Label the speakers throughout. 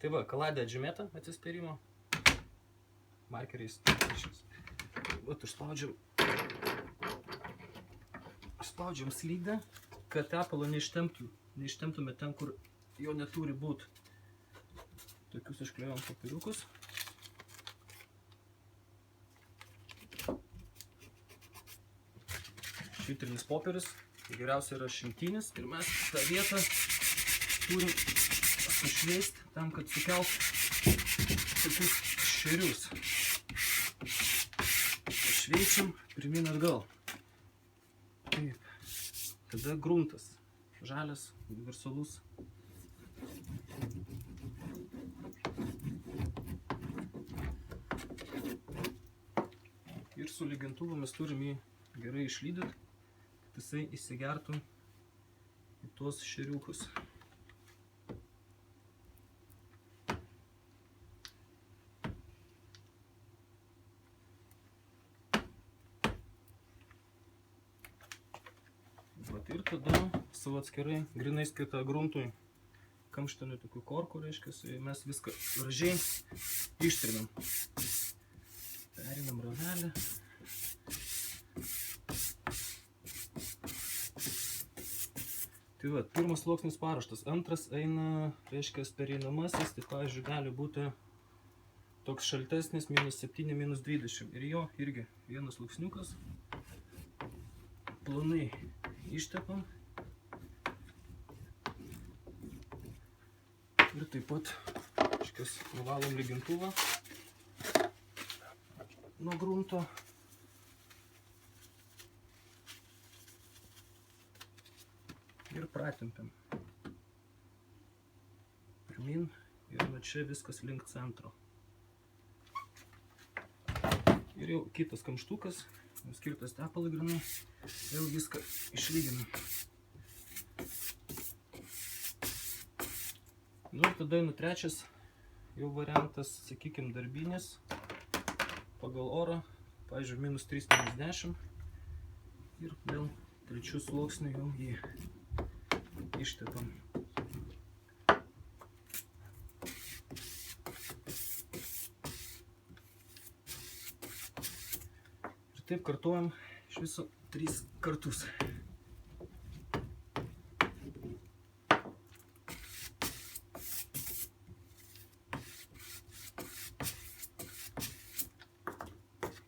Speaker 1: Tai va, kaladė atžymėta atsispyrimo. Markeriais. Vat užspaudžiam slydą, kad tepalo neištemptume ten, kur jo neturi būti. Tokius užklijuojam papiriukus. Švitrinis popierius, geriausia yra šimtinis ir mes tą vietą turim sušveisti tam, kad sukelt tokius šerius. Šveičiam pirmyn atgal. Taip. Tada gruntas. Žalias, universalus. Ir su lygintuvu mes turim jį gerai išlydyti, kad jisai įsigertų į tuos šeriukus. Ir tada savo atskirai, grinai skirtą gruntui, kamštinių tokių korkų, reiškia, mes viską gražiai ištrinam. Perinam ravelį. Tai va, pirmas sluoksnis paruoštas, antras eina, reiškia, pereinamasis, tai pavyzdžiui, gali būti toks šaltesnis, -7, -20. Ir jo irgi vienas sluoksniukas plonai ištepam. Ir taip pat, reiškia, nuvalom lygintuvą nuo grunto. Ir pratempiam. Pirmin ir nuo čia viskas link centro. Ir jau kitas kamštukas, skirtas tepalui grinai, jau viską išlyginam. Nu ir tada einu trečias jau variantas, sakykim, darbinis, pagal orą, pavyzdžiui, -3, -10. Ir vėl trečių sluoksnių jau jį ištepam. Ir taip kartuojam iš viso 3 kartus.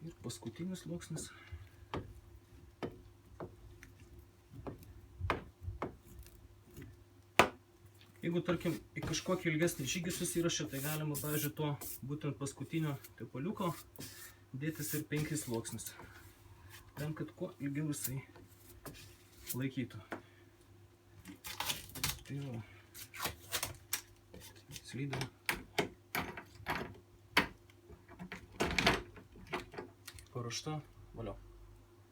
Speaker 1: Ir paskutinis sluoksnis. Jeigu, tarkim, į kažkokį ilgesnį žygį susirašė, tai galima, pavyzdžiui, to būtent paskutinio tepaliuko dėtis ir 5 sluoksnis. Tam, kad kuo ilgiau jisai laikytų. Tai va. Slydam. Paruošta. Valio.